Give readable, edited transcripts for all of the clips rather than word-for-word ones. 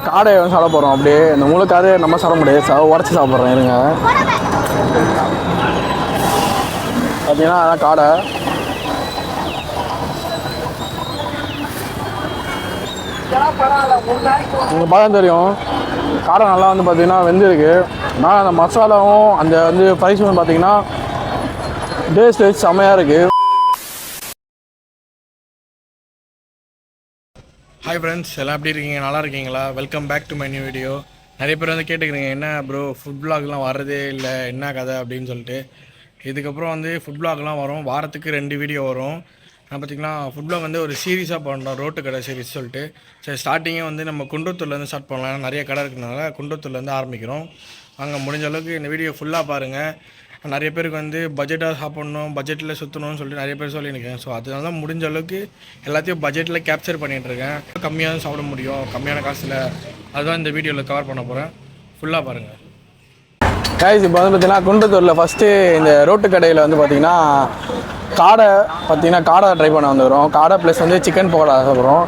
காடை வந்து சாப்பிட போகிறோம். அப்படியே இந்த முழுக்காது நம்ம சாப்பிட முடியாது, உடச்சி சாப்பிட்றோம். இருங்க, பார்த்தீங்கன்னா அதான் காடை. நீங்கள் பார்க்க தெரியும், காடை நல்லா வந்து பார்த்தீங்கன்னா வெந்திருக்கு. ஆனால் அந்த மசாலாவும் அந்த வந்து ப்ரைஸ் வந்து பார்த்தீங்கன்னா டேஸ்ட் செம்மையாக இருக்குது. ஹாய் ஃப்ரெண்ட்ஸ், எல்லாம் எப்படி இருக்கீங்க? நல்லா இருக்கீங்களா? Welcome back to my new video. நிறைய பேர் வந்து கேட்டுக்கிறீங்க, என்ன ப்ரோ ஃபுட் பிளாக்லாம் வர்றதே இல்லை, என்ன கதை அப்படின்னு சொல்லிட்டு. இதுக்கப்புறம் வந்து ஃபுட் பிளாக்லாம் வரும், வாரத்துக்கு 2 வீடியோ வரும். பார்த்திங்கன்னா ஃபுட் பிளாக் வந்து ஒரு சீரீஸாக பண்ணுறோம், ரோட்டு கடை சீரீஸ் சொல்லிட்டு. சரி, ஸ்டார்டிங்கே வந்து நம்ம குன்றத்தூர்லேருந்து ஸ்டார்ட் பண்ணலாம், நிறைய கடை இருக்கிறதுனால குன்றத்தூர்லேருந்து ஆரம்பிக்கிறோம். அங்கே முடிஞ்ச அளவுக்கு இந்த வீடியோ ஃபுல்லாக பாருங்கள். நிறைய பேருக்கு வந்து பட்ஜெட்டாக சாப்பிட்ணும், பட்ஜெட்டில் சுற்றணும்னு சொல்லிட்டு நிறைய பேர் சொல்லியிருக்கேன். ஸோ அதனால தான் முடிஞ்ச அளவுக்கு எல்லாத்தையும் பட்ஜெட்டில் கேப்சர் பண்ணிகிட்ருக்கேன். கம்மியாக தான் சாப்பிட முடியும், கம்மியான காசில். அதுதான் இந்த வீடியோவில் கவர் பண்ண போகிறேன், ஃபுல்லாக பாருங்கள். கைஸ், இப்போ வந்து பார்த்தீங்கன்னா குன்றத்தூரில் ஃபஸ்ட்டு இந்த ரோட்டு கடையில் வந்து பார்த்திங்கன்னா காடை ட்ரை பண்ண வந்துடுறோம். காடை ப்ளஸ் வந்து சிக்கன் பக்கோடா சாப்பிட்றோம்.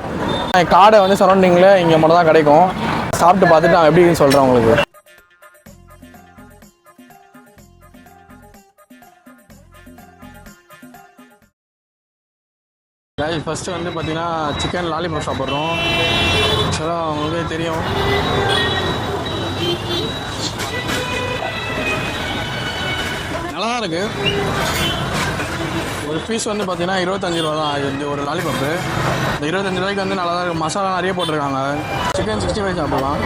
காடை வந்து சரௌண்டிங்கில் இங்கே மட்டும் தான் கிடைக்கும். சாப்பிட்டு பார்த்துட்டு நான் எப்படின்னு சொல்கிறேன் உங்களுக்கு. ஃபஸ்ட்டு வந்து பார்த்தீங்கன்னா சிக்கன் லாலிபாப் சாப்பிட்றோம். அதெல்லாம் உங்களுக்கே தெரியும். நல்லா தான் இருக்குது. ஒரு பீஸ் வந்து பார்த்தீங்கன்னா 25 ரூபா தான் இது ஒரு லாலிபாப்பு. இந்த 25 ரூபாய்க்கு வந்து நல்லா தான் இருக்குது. மசாலா நிறைய போட்டிருக்காங்க. சிக்கன் 65 சாப்பிடலாம்.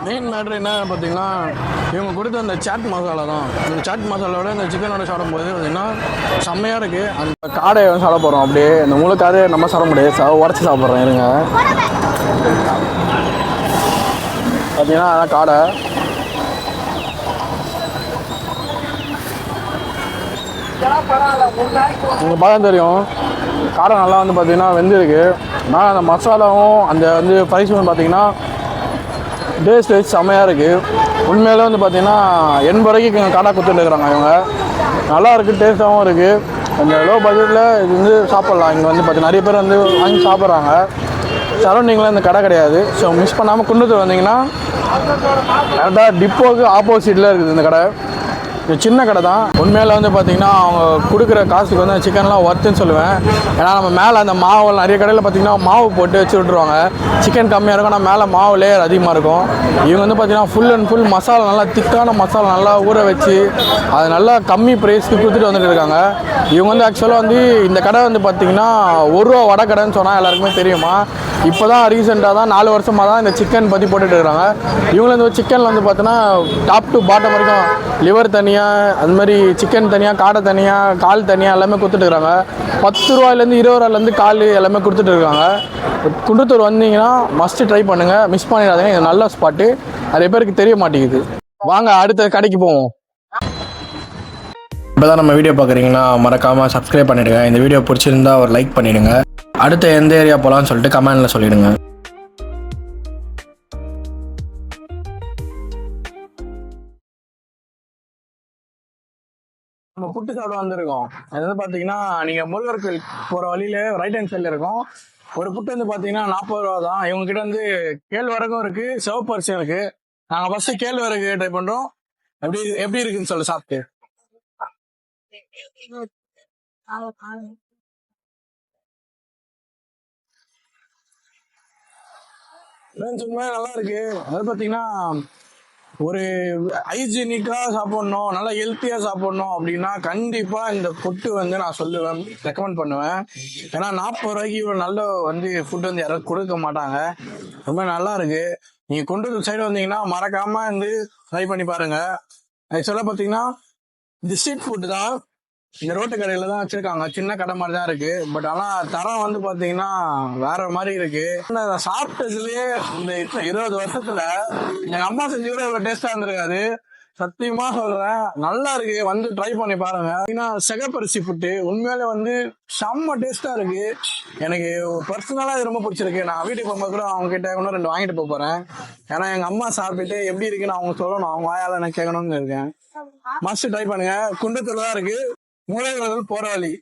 மெயின் மேட்ரு என்ன பார்த்தீங்கன்னா, இவங்க கொடுத்த அந்த சாட் மசாலா தான். இந்த சாட் மசாலாவோட இந்த சிக்கனோட சாப்பிடும்போது பார்த்தீங்கன்னா செம்மையாக இருக்குது. அந்த காடையை வந்து சாப்பிட போகிறோம். அப்படியே இந்த முழுக்காது நம்ம சாப்பிட முடியாது, உடச்சி சாப்பிட்றோம். இருங்க, பார்த்தீங்கன்னா அதான் காடை. நீங்கள் பார்க்க தெரியும், காடை நல்லா வந்து பார்த்தீங்கன்னா வெந்திருக்கு. ஆனால் அந்த மசாலாவும் அந்த வந்து ப்ரைஸ் வந்து பார்த்தீங்கன்னா டேஸ்ட் செம்மையாக இருக்குது. உண்மையிலே வந்து பார்த்தீங்கன்னா 80 ரூபாய்க்கு காடை கொடுத்துட்டுருக்குறாங்க இவங்க. நல்லா இருக்குது, டேஸ்ட்டாகவும் இருக்குது. அந்த லோ பட்ஜெட்டில் இது வந்து சாப்பிட்லாம். இங்கே வந்து பார்த்தீங்கன்னா நிறைய பேர் வந்து வாங்கி சாப்பிட்றாங்க. சரௌண்டிங்கில் இந்த கடை கிடையாது. ஸோ மிஸ் பண்ணாமல் குன்றத்தூர் வந்தீங்கன்னா கரெக்டாக டிப்போவுக்கு ஆப்போசிட்டில் இருக்குது இந்த கடை. இது சின்ன கடை தான். உண்மையில் வந்து பார்த்திங்கன்னா அவங்க கொடுக்குற காசுக்கு வந்து சிக்கன்லாம் ஒர்த்துன்னு சொல்லுவேன். ஏன்னா நம்ம மேலே அந்த மாவு நிறைய கடையில் பார்த்திங்கன்னா மாவு போட்டு வச்சு விட்ருவாங்க. சிக்கன் கம்மியாக இருக்கும், ஆனால் மேலே மாவு லேயர் அதிகமாக இருக்கும். இவங்க வந்து பார்த்திங்கன்னா ஃபுல் அண்ட் ஃபுல் மசாலா, நல்லா திக்கான மசாலா நல்லா ஊற வச்சு அது நல்லா கம்மி ப்ரைஸ்க்கு கொடுத்துட்டு வந்துட்டு இருக்காங்க. இவங்க வந்து ஆக்சுவலாக வந்து இந்த கடை வந்து பார்த்திங்கன்னா 1 ரூபா வடை கடைன்னு சொன்னால் எல்லாருக்குமே தெரியுமா. இப்போ தான் ரீசெண்டாக தான் 4 வருஷமாக தான் இந்த சிக்கன் பற்றி போட்டுட்டு இருக்காங்க. இவங்களும் இந்த சிக்கனில் வந்து பார்த்தோன்னா டாப் டு பாட்டம் வரைக்கும் லிவர் தனியாக, அது மாதிரி சிக்கன் தனியாக, காடை தனியாக, கால் தனியாக எல்லாமே கொடுத்துட்டு இருக்காங்க. 10 ரூபாயிலேருந்து 20 ரூபாயிலேருந்து கால் எல்லாமே கொடுத்துட்டு இருக்காங்க. குன்றத்தூர் வந்தீங்கன்னா மஸ்ட்டு ட்ரை பண்ணுங்கள், மிஸ் பண்ணிடாதீங்க. இது நல்ல ஸ்பாட்டு, நிறைய பேருக்கு தெரிய மாட்டேங்குது. வாங்க அடுத்த கடைக்கு போவோம். இப்போ தான் நம்ம வீடியோ பார்க்குறீங்கன்னா மறக்காமல் சப்ஸ்கிரைப் பண்ணிவிடுங்க. இந்த வீடியோ பிடிச்சிருந்தா ஒரு லைக் பண்ணிவிடுங்க. அடுத்த எந்த ஏரியா போகலான்னு சொல்லிட்டு கமெண்டில் சொல்லிவிடுங்க. நம்ம புட்டு சாப்பிட வந்திருக்கோம். அது வந்து பார்த்தீங்கன்னா நீங்கள் முருகர் கோயில் போகிற வழியில் ரைட் ஹேண்ட் சைடில் இருக்கும். ஒரு புட்டு வந்து பார்த்தீங்கன்னா 40 ரூபா தான். இவங்ககிட்ட வந்து கேழ்வரகும் இருக்குது, சிவப்பு அரிசியும் இருக்குது. நாங்கள் ஃபஸ்ட்டு கேழ்வரகு ட்ரை பண்ணுறோம். எப்படி இருக்குன்னு சொல்லி சாப்பிட்டு நல்லா இருக்கு. அது பார்த்தீங்கன்னா ஒரு ஹைஜீனிக்காக சாப்பிட்ணும், நல்லா ஹெல்த்தியாக சாப்பிட்ணும் அப்படின்னா கண்டிப்பாக இந்த ஃபுட்டு வந்து நான் சொல்லுவேன், ரெக்கமெண்ட் பண்ணுவேன். ஏன்னா 40 ரூபாய்க்கு இவ்வளோ நல்ல வந்து ஃபுட்டு வந்து யாரும் கொடுக்க மாட்டாங்க. ரொம்ப நல்லா இருக்கு. நீங்கள் குன்றத்தூர் சைடு வந்தீங்கன்னா மறக்காமல் வந்து ட்ரை பண்ணி பாருங்கள். ஆக்சுவலாக பார்த்தீங்கன்னா இது ஸ்ட்ரீட் ஃபுட்டு தான். இந்த ரோட்டு கடையில தான் வச்சிருக்காங்க, சின்ன கடை மாதிரி தான் இருக்கு. பட் ஆனால் தரம் வந்து பார்த்தீங்கன்னா வேற மாதிரி இருக்கு. சாப்பிட்டதுலேயே இந்த 20 வருஷத்துல எங்கள் அம்மா செஞ்சு கூட இவ்வளோ டேஸ்டாக இருந்திருக்காது. சத்தியமா சொல்றேன், நல்லா இருக்கு, வந்து ட்ரை பண்ணி பாருங்க. ஏன்னா செகப்பரிசி புட்டு உண்மையிலே வந்து செம்ம டேஸ்டா இருக்கு. எனக்கு பர்சனலா இது ரொம்ப பிடிச்சிருக்கு. நான் வீட்டுக்கு போகும்போது கூட அவங்க கிட்ட இன்னும் 2 வாங்கிட்டு போறேன். ஏன்னா எங்க அம்மா சாப்பிட்டுட்டு எப்படி இருக்குன்னு அவங்க சொல்லணும், அவங்க வாயால எனக்கு கேட்கணும்னு இருக்கேன். மஸ்ட் ட்ரை பண்ணுங்க. குண்டத்துல தான் இருக்கு, மூலைகள் போற வழி.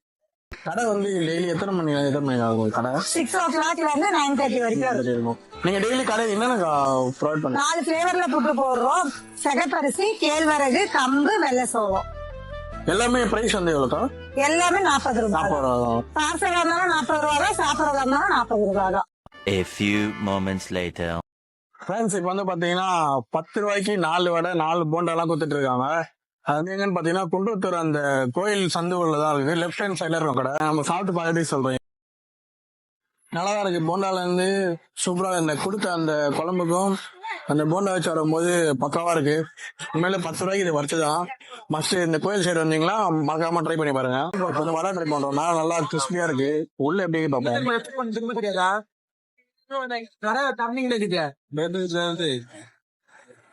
கடை வந்து டெய்லி எத்தனை மணி ஆகும் கடை? 6 o'clock ல இருந்து 9:30 வரைக்கும் இருக்கும். நீங்க டெய்லி கடையில் என்னென்ன ப்ரொவைட் பண்ணுங்க? 4 ஃபிளேவர்ல புட்டு போடுறோம். செகப்பரிசி, கேழ்வரகு, கம்பு, வெள்ளை சோளம். எல்லாமே பிரைஸ் வந்து எவ்வளோக்கா? எல்லாமே 40 ரூபாய். 40 ரூபா தான். பார்சலா இருந்தாலும் 40 ரூபா தான், சாப்பிடறதா இருந்தாலும் 40 ரூபா தான். A few moments later. Friends, இப்போ வந்து பார்த்தீங்கன்னா 10 ரூபாய்க்கு 4 வடை 4 போண்டாலாம் கொடுத்துட்டு இருக்காங்க. அது எங்கன்னு பார்த்தீங்கன்னா குண்டத்தூர் அந்த கோயில் சந்து உள்ளதான் இருக்குது. லெஃப்ட் ஹேண்ட் சைடில் இருக்கும் கடை. நம்ம சாப்பிட்டு பார்த்துட்டு சொல்றேன். நல்லா தான் இருக்கு. போண்டால இருந்து சூப்பராக இந்த கொடுத்த அந்த குழம்புக்கும் அந்த போண்டா வச்சு வரும்போது பக்காவா இருக்கு. உண்மையில 10 ரூபாய்க்கு இது வச்சுதான். மஸ்ட் இந்த கோயில் சைடு வந்தீங்களா மறக்காம ட்ரை பண்ணி பாருங்க. கொஞ்சம் வடை ட்ரை பண்றோம். நான் நல்லா கிறிஸ்பியா இருக்கு. உள்ள எப்படி பார்ப்போம்.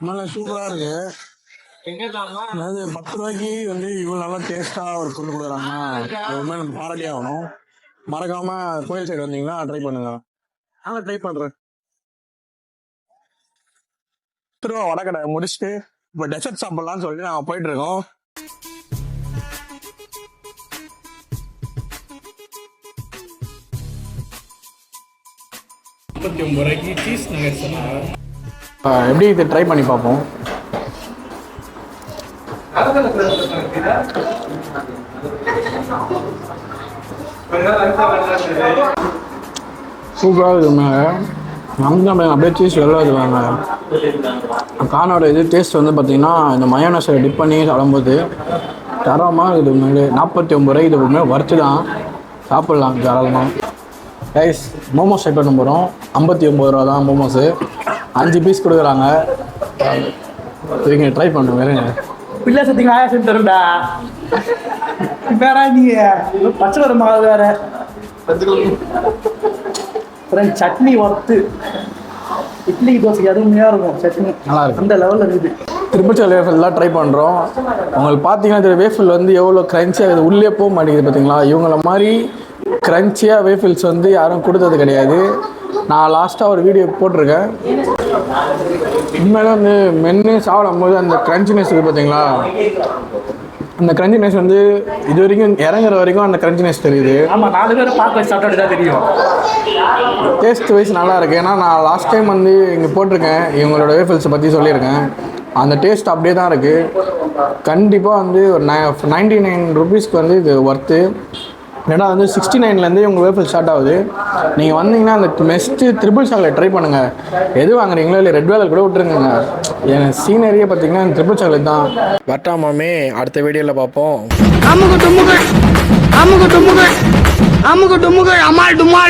நல்லா சூப்பரா இருக்கு. அதாவது 10 ரூபாய்க்கு வந்து இவ்வளவு நல்லா டேஸ்டா ஒரு பொருள் கொடுக்குறாங்கன்னா உண்மையில நம்ம பாராட்டி ஆகணும். மறக்காம கோயில் சைடு வந்தீங்கன்னா ட்ரை பண்ணுங்க. நான் ட்ரை பண்றேன். திரும்ப வடக்கடை முடிச்சுட்டு இப்போ டெசர்ட் சாப்பிடலாம்னு சொல்லி நாங்கள் போயிட்டு இருக்கோம். எப்படி இது ட்ரை பண்ணி பார்ப்போம். சூப்பராக இருக்குங்க. அப்படியே சீஸ் வெள்ளம் இருக்குவாங்க. கானோட இது டேஸ்ட் வந்து பார்த்தீங்கன்னா இந்த மயோனஸை டிப் பண்ணி சாப்பிடும்போது தரமாக இருக்குது. உண்மையிலே 49 ரூபாய்க்கு இது உண்மையாக வறுத்து தான் சாப்பிட்லாம் தாராளமாக. ரைஸ் மோமோஸ் ட்ரை பண்ண போகிறோம். 59 ரூபா தான் மோமோஸு. 5 பீஸ் கொடுக்குறாங்க. சரிங்க, ட்ரை பண்ணுங்க. வேறுங்க பிள்ளை சத்திக்கு ஆயாசம் தரும்டா. வேற நீங்க பச்சை வர மாவு வேற சட்னி ஒர்த்து. இட்லி தோசைக்கு அருமையா இருக்கும் சட்னி. நல்லா இருக்கும். அந்த லெவலில் இருக்குது. திருப்பச்சல் வேஃபில்லாம் ட்ரை பண்ணுறோம். உங்களுக்கு பார்த்தீங்கன்னா இந்த வேஃபில் வந்து எவ்வளோ க்ரன்ச்சியாக இருக்குது. உள்ளே போக மாட்டேங்குது பார்த்தீங்களா. இவங்கள மாதிரி க்ரன்ச்சியாக வேஃபில்ஸ் வந்து யாரும் கொடுத்தது கிடையாது. நான் லாஸ்ட்டாக ஒரு வீடியோ போட்டிருக்கேன். உண்மையில வந்து மென்று சாப்பிடும் போது அந்த க்ரன்ச்சினஸ் இருக்குது பார்த்தீங்களா. அந்த க்ரன்ச்சினஸ் வந்து இது வரைக்கும் இறங்குற வரைக்கும் அந்த க்ரன்ச்சினஸ் தெரியுது. ஆமாம், 4 பேரை பார்க்க சாப்பிட்டா தான் தெரியும். டேஸ்ட் வைஸ் நல்லா இருக்குது. ஏன்னா நான் லாஸ்ட் டைம் வந்து இங்கே போட்டிருக்கேன், இவங்களோட வேஃபில்ஸை பற்றி சொல்லியிருக்கேன். அந்த டேஸ்ட் அப்படியே தான் இருக்குது. கண்டிப்பாக வந்து ஒரு 99 ருபீஸ்க்கு வந்து இது ஒர்த்து. ஏன்னா வந்து 69லேருந்து உங்கள் வேஃபில் ஸ்டார்ட் ஆகுது. நீங்கள் வந்தீங்கன்னா அந்த மெஸ்ட்டு ட்ரிபிள் சாக்லேட் ட்ரை பண்ணுங்கள். எது வாங்குறீங்களோ இல்லை ரெட் வேலட் கூட விட்டுருங்க. என் சீனரியே பார்த்தீங்கன்னா ட்ரிபிள் சாக்லேட் தான். வட்டாமாமே அடுத்த வீடியோவில் பார்ப்போம். அமுகு டுமுகள் அமால் டுமால்.